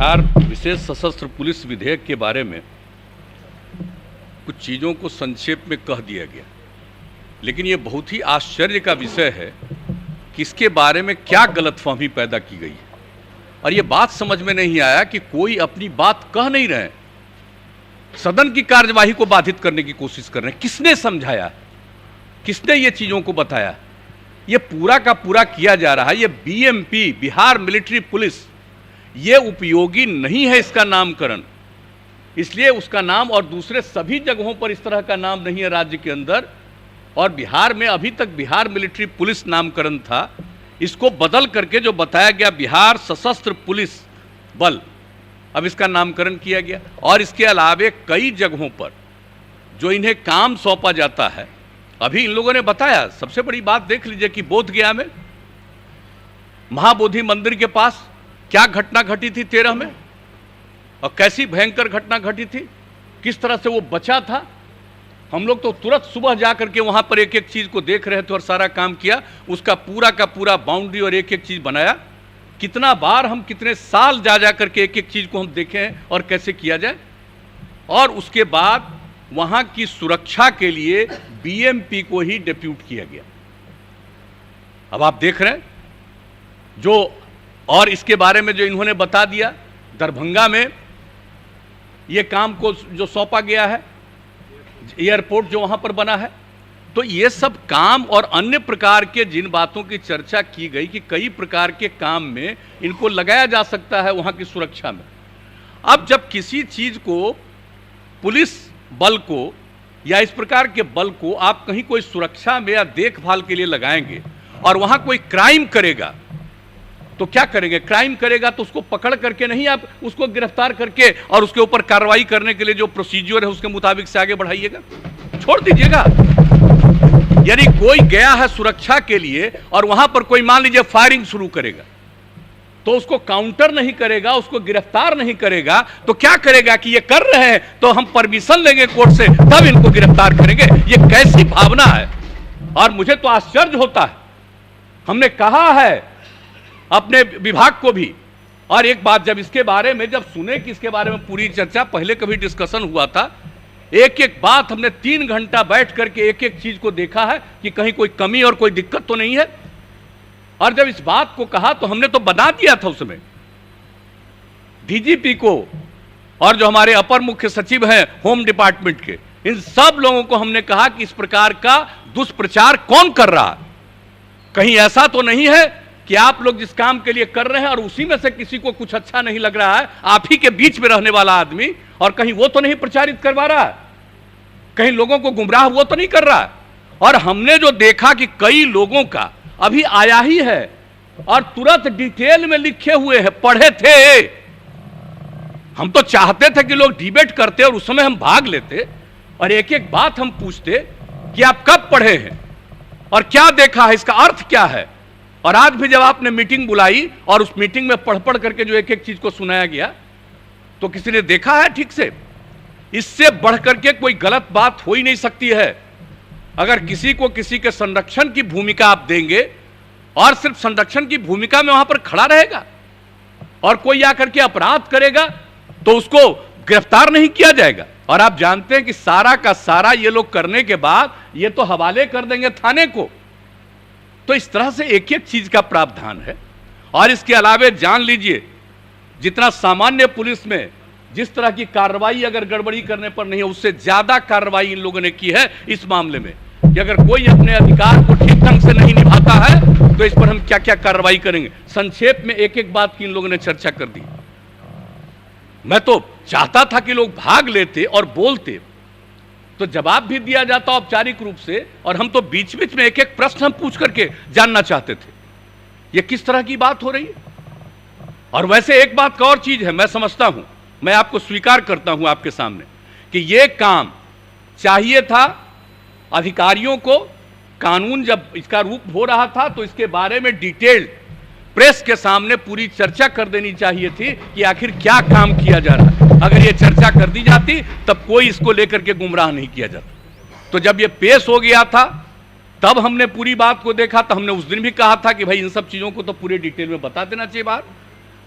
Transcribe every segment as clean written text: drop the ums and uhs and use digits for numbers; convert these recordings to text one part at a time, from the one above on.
बिहार विशेष सशस्त्र पुलिस विधेयक के बारे में कुछ चीज़ों को संक्षेप में कह दिया गया, लेकिन ये बहुत ही आश्चर्य का विषय है कि इसके बारे में क्या गलतफहमी पैदा की गई है। और ये बात समझ में नहीं आया कि कोई अपनी बात कह नहीं रहे, सदन की कार्यवाही को बाधित करने की कोशिश कर रहे हैं। किसने समझाया, किसने ये चीज़ों को बताया? ये पूरा का पूरा किया जा रहा है। ये बीएमपी, बिहार मिलिट्री पुलिस, ये उपयोगी नहीं है इसका नामकरण, इसलिए उसका नाम और दूसरे सभी जगहों पर इस तरह का नाम नहीं है राज्य के अंदर। और बिहार में अभी तक बिहार मिलिट्री पुलिस नामकरण था, इसको बदल करके जो बताया गया बिहार सशस्त्र पुलिस बल, अब इसका नामकरण किया गया। और इसके अलावे कई जगहों पर जो इन्हें काम सौंपा जाता है, अभी इन लोगों ने बताया। सबसे बड़ी बात देख लीजिए कि बोधगया में महाबोधि मंदिर के पास क्या घटना घटी थी 13 में, और कैसी भयंकर घटना घटी थी, किस तरह से वो बचा था। हम लोग तो तुरंत सुबह जाकर के वहां पर एक एक चीज को देख रहे थे और सारा काम किया, उसका पूरा का पूरा बाउंड्री और एक एक चीज बनाया। कितना बार हम कितने साल जा करके एक एक चीज को हम देखे हैं और कैसे किया जाए। और उसके बाद वहां की सुरक्षा के लिए बीएमपी को ही डिप्यूट किया गया। अब आप देख रहे हैं जो, और इसके बारे में जो इन्होंने बता दिया, दरभंगा में ये काम को जो सौंपा गया है, एयरपोर्ट जो वहां पर बना है, तो ये सब काम और अन्य प्रकार के जिन बातों की चर्चा की गई कि कई प्रकार के काम में इनको लगाया जा सकता है वहां की सुरक्षा में। अब जब किसी चीज को, पुलिस बल को या इस प्रकार के बल को आप कहीं कोई सुरक्षा में या देखभाल के लिए लगाएंगे और वहां कोई क्राइम करेगा तो क्या करेंगे? क्राइम करेगा तो उसको पकड़ करके नहीं, आप उसको गिरफ्तार करके और उसके ऊपर कार्रवाई करने के लिए जो प्रोसीजर है उसके मुताबिक से आगे बढ़ाइएगा, छोड़ दीजिएगा। यानी कोई गया है सुरक्षा के लिए और वहां पर कोई मान लीजिए फायरिंग शुरू करेगा, तो उसको काउंटर नहीं करेगा, उसको गिरफ्तार नहीं करेगा, तो क्या करेगा कि ये कर रहे हैं तो हम परमिशन लेंगे कोर्ट से, तब इनको गिरफ्तार करेंगे। ये कैसी भावना है? और मुझे तो आश्चर्य होता है। हमने कहा है अपने विभाग को भी, और एक बात जब इसके बारे में जब सुने कि इसके बारे में पूरी चर्चा, पहले कभी डिस्कशन हुआ था, एक एक बात हमने 3 घंटा बैठ करके एक एक चीज को देखा है कि कहीं कोई कमी और कोई दिक्कत तो नहीं है। और जब इस बात को कहा तो हमने तो बता दिया था उसमें डीजीपी को और जो हमारे अपर मुख्य सचिव हैं होम डिपार्टमेंट के, इन सब लोगों को हमने कहा कि इस प्रकार का दुष्प्रचार कौन कर रहा है। कहीं ऐसा तो नहीं है कि आप लोग जिस काम के लिए कर रहे हैं और उसी में से किसी को कुछ अच्छा नहीं लग रहा है, आप ही के बीच में रहने वाला आदमी, और कहीं वो तो नहीं प्रचारित करवा रहा है, कहीं लोगों को गुमराह वो तो नहीं कर रहा है। और हमने जो देखा कि कई लोगों का अभी आया ही है और तुरंत डिटेल में लिखे हुए हैं, पढ़े थे। हम तो चाहते थे कि लोग डिबेट करते और उस समय हम भाग लेते और एक एक बात हम पूछते कि आप कब पढ़े हैं और क्या देखा है, इसका अर्थ क्या है। और आज भी जब आपने मीटिंग बुलाई और उस मीटिंग में पढ़ पढ़ करके जो एक एक चीज को सुनाया गया, तो किसी ने देखा है ठीक से? इससे बढ़ करके कोई गलत बात हो ही नहीं सकती है। अगर किसी को किसी के संरक्षण की भूमिका आप देंगे और सिर्फ संरक्षण की भूमिका में वहां पर खड़ा रहेगा और कोई आकर के अपराध करेगा तो उसको गिरफ्तार नहीं किया जाएगा। और आप जानते हैं कि सारा का सारा ये लोग करने के बाद ये तो हवाले कर देंगे थाने को। तो इस तरह से एक एक चीज का प्रावधान है। और इसके अलावे जान लीजिए, जितना सामान्य पुलिस में जिस तरह की कार्रवाई अगर गड़बड़ी करने पर नहीं है, उससे ज्यादा कार्रवाई इन लोगों ने की है इस मामले में कि अगर कोई अपने अधिकार को ठीक ढंग से नहीं निभाता है तो इस पर हम क्या क्या कार्रवाई करेंगे। संक्षेप में एक एक बात की इन लोगों ने चर्चा कर दी। मैं तो चाहता था कि लोग भाग लेते और बोलते तो जवाब भी दिया जाता औपचारिक रूप से, और हम तो बीच बीच में एक एक प्रश्न हम पूछ करके जानना चाहते थे ये किस तरह की बात हो रही है। और वैसे एक बात का और चीज है, मैं समझता हूं, मैं आपको स्वीकार करता हूं आपके सामने कि यह काम चाहिए था अधिकारियों को। कानून जब इसका रूप हो रहा था तो इसके बारे में डिटेल्ड प्रेस के सामने पूरी चर्चा कर देनी चाहिए थी कि आखिर क्या काम किया जा रहा है। अगर ये चर्चा कर दी जाती तब कोई इसको लेकर के गुमराह नहीं किया जाता। तो जब ये पेश हो गया था तब हमने पूरी बात को देखा, तो हमने उस दिन भी कहा था कि भाई इन सब चीजों को तो पूरे डिटेल में बता देना चाहिए बात।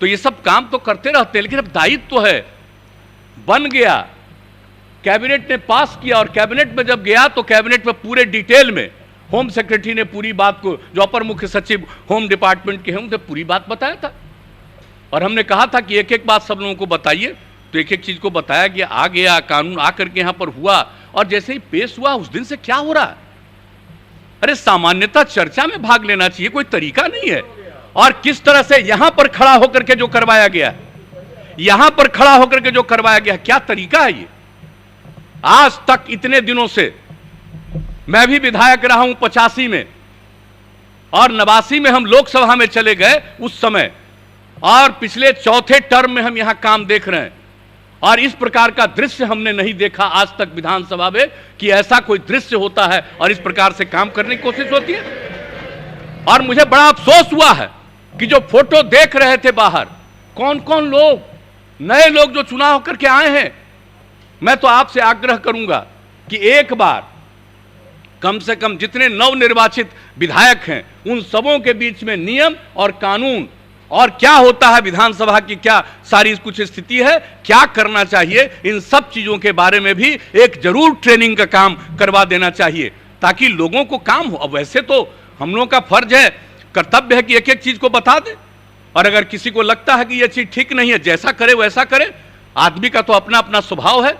तो ये सब काम तो करते रहते हैं, लेकिन अब दायित्व तो है, बन गया, कैबिनेट ने पास किया, और कैबिनेट में जब गया तो कैबिनेट में पूरे डिटेल में होम सेक्रेटरी ने पूरी बात को, जो अपर मुख्य सचिव होम डिपार्टमेंट के हैं, उनसे पूरी बात बताया था। और हमने कहा था कि एक एक बात सब लोगों को बताइए, तो एक एक चीज को बताया गया, आ गया कानून आकर के यहां पर हुआ, और जैसे ही पेश हुआ उस दिन से क्या हो रहा है? अरे सामान्यतः चर्चा में भाग लेना चाहिए, कोई तरीका नहीं है। और किस तरह से यहां पर खड़ा होकर के जो करवाया गया, यहां पर खड़ा होकर के जो करवाया गया, क्या तरीका है ये? आज तक इतने दिनों से मैं भी विधायक रहा हूं 85 में, और 89 में हम लोकसभा में चले गए उस समय, और पिछले चौथे टर्म में हम यहां काम देख रहे हैं, और इस प्रकार का दृश्य हमने नहीं देखा आज तक विधानसभा में कि ऐसा कोई दृश्य होता है और इस प्रकार से काम करने की कोशिश होती है। और मुझे बड़ा अफसोस हुआ है कि जो फोटो देख रहे थे बाहर, कौन कौन लोग, नए लोग जो चुनाव करके आए हैं, मैं तो आपसे आग्रह करूंगा कि एक बार कम से कम जितने नवनिर्वाचित विधायक हैं उन सबों के बीच में नियम और कानून और क्या होता है विधानसभा की, क्या सारी कुछ स्थिति है, क्या करना चाहिए, इन सब चीजों के बारे में भी एक जरूर ट्रेनिंग का काम करवा देना चाहिए, ताकि लोगों को काम हो। अब वैसे तो हम लोगों का फर्ज है, कर्तव्य है कि एक एक चीज को बता दे, और अगर किसी को लगता है कि यह चीज ठीक नहीं है, जैसा करे वैसा करे। आदमी का तो अपना अपना स्वभाव है,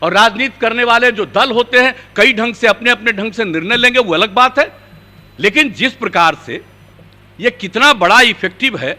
और राजनीति करने वाले जो दल होते हैं कई ढंग से अपने अपने ढंग से निर्णय लेंगे, वो अलग बात है। लेकिन जिस प्रकार से ये कितना बड़ा इफेक्टिव है,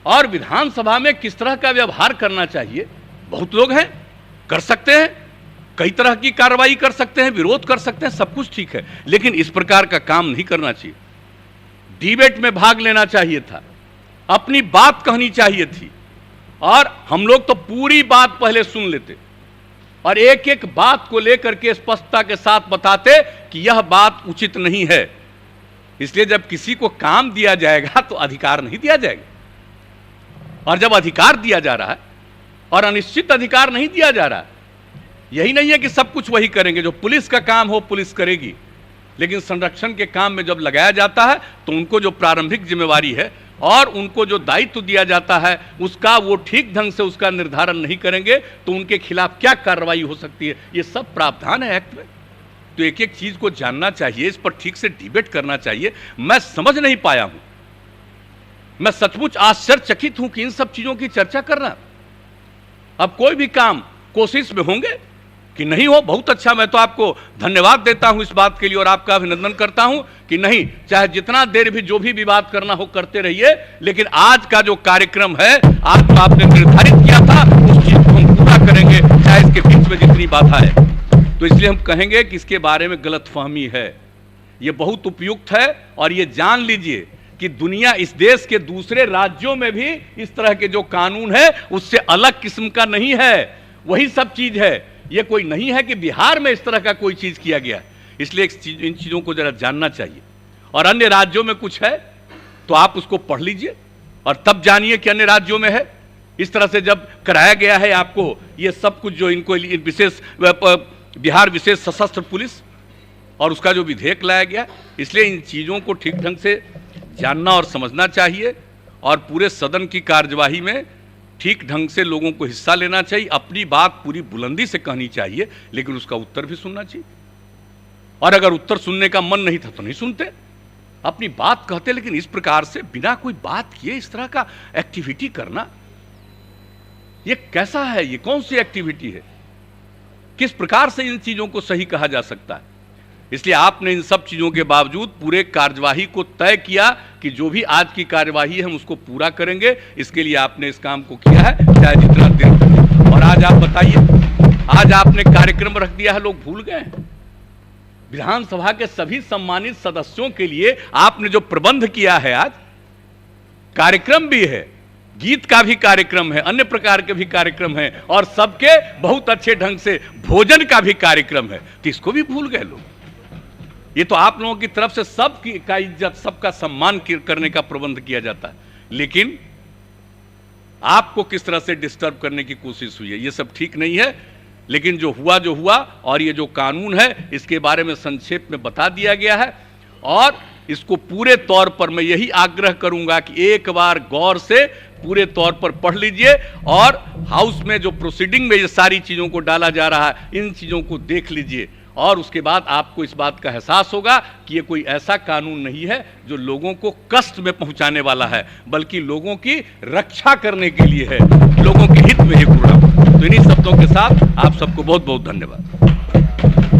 और विधानसभा में किस तरह का व्यवहार करना चाहिए, बहुत लोग हैं, कर सकते हैं, कई तरह की कार्रवाई कर सकते हैं, विरोध कर सकते हैं, सब कुछ ठीक है, लेकिन इस प्रकार का काम नहीं करना चाहिए। डिबेट में भाग लेना चाहिए था, अपनी बात कहनी चाहिए थी, और हम लोग तो पूरी बात पहले सुन लेते और एक एक बात को लेकर के स्पष्टता के साथ बताते कि यह बात उचित नहीं है। इसलिए जब किसी को काम दिया जाएगा तो अधिकार नहीं दिया जाएगा, और जब अधिकार दिया जा रहा है और अनिश्चित अधिकार नहीं दिया जा रहा है, यही नहीं है कि सब कुछ वही करेंगे, जो पुलिस का काम हो पुलिस करेगी, लेकिन संरक्षण के काम में जब लगाया जाता है तो उनको जो प्रारंभिक जिम्मेवारी है और उनको जो दायित्व दिया जाता है उसका वो ठीक ढंग से उसका निर्धारण नहीं करेंगे तो उनके खिलाफ क्या कार्रवाई हो सकती है, ये सब प्रावधान है एक्ट में। तो एक एक चीज को जानना चाहिए, इस पर ठीक से डिबेट करना चाहिए। मैं समझ नहीं पाया हूं, मैं सचमुच आश्चर्यचकित हूं कि इन सब चीजों की चर्चा करना। अब कोई भी काम कोशिश में होंगे कि नहीं हो, बहुत अच्छा, मैं तो आपको धन्यवाद देता हूं इस बात के लिए और आपका अभिनंदन करता हूं कि नहीं, चाहे जितना देर भी जो भी विवाद करना हो करते रहिए, लेकिन आज का जो कार्यक्रम है, आज जो आपने निर्धारित किया था उस चीज को हम पूरा करेंगे, चाहे इसके बीच में जितनी बाधा है। तो इसलिए हम कहेंगे कि इसके बारे में गलतफहमी है, ये बहुत उपयुक्त है, और ये जान लीजिए कि दुनिया, इस देश के दूसरे राज्यों में भी इस तरह के जो कानून है उससे अलग किस्म का नहीं है, वही सब चीज है। ये कोई नहीं है कि बिहार में इस तरह का कोई चीज किया गया है। इसलिए इन चीजों को जरा जानना चाहिए, और अन्य राज्यों में कुछ है तो आप उसको पढ़ लीजिए और तब जानिए कि अन्य राज्यों में है। इस तरह से जब कराया गया है आपको ये सब कुछ, जो इनको विशेष बिहार विशेष सशस्त्र पुलिस और उसका जो विधेयक लाया गया, इसलिए इन चीजों को ठीक ढंग से जानना और समझना चाहिए, और पूरे सदन की कार्यवाही में ठीक ढंग से लोगों को हिस्सा लेना चाहिए, अपनी बात पूरी बुलंदी से कहनी चाहिए, लेकिन उसका उत्तर भी सुनना चाहिए। और अगर उत्तर सुनने का मन नहीं था तो नहीं सुनते, अपनी बात कहते, लेकिन इस प्रकार से बिना कोई बात किए इस तरह का एक्टिविटी करना, ये कैसा है, ये कौन सी एक्टिविटी है, किस प्रकार से इन चीजों को सही कहा जा सकता है। इसलिए आपने इन सब चीजों के बावजूद पूरे कार्यवाही को तय किया कि जो भी आज की कार्यवाही है हम उसको पूरा करेंगे, इसके लिए आपने इस काम को किया है, चाहे जितना देर लगे। और आज आप बताइए, आज आपने कार्यक्रम रख दिया है, लोग भूल गए हैं। विधानसभा के सभी सम्मानित सदस्यों के लिए आपने जो प्रबंध किया है, आज कार्यक्रम भी है, गीत का भी कार्यक्रम है, अन्य प्रकार के भी कार्यक्रम है, और सबके बहुत अच्छे ढंग से भोजन का भी कार्यक्रम है, तो इसको भी भूल गए लोग। ये तो आप लोगों की तरफ से सबका इज्जत, सबका सम्मान करने का प्रबंध किया जाता है, लेकिन आपको किस तरह से डिस्टर्ब करने की कोशिश हुई है, ये सब ठीक नहीं है। लेकिन जो हुआ, और ये जो कानून है इसके बारे में संक्षेप में बता दिया गया है, और इसको पूरे तौर पर मैं यही आग्रह करूंगा कि एक बार गौर से पूरे तौर पर पढ़ लीजिए और हाउस में जो प्रोसीडिंग में ये सारी चीज़ों को डाला जा रहा है, इन चीज़ों को देख लीजिए और उसके बाद आपको इस बात का एहसास होगा कि ये कोई ऐसा कानून नहीं है जो लोगों को कष्ट में पहुंचाने वाला है, बल्कि लोगों की रक्षा करने के लिए है, लोगों के हित में ये प्रोग्राम। तो इन्हीं शब्दों के साथ आप सबको बहुत बहुत धन्यवाद।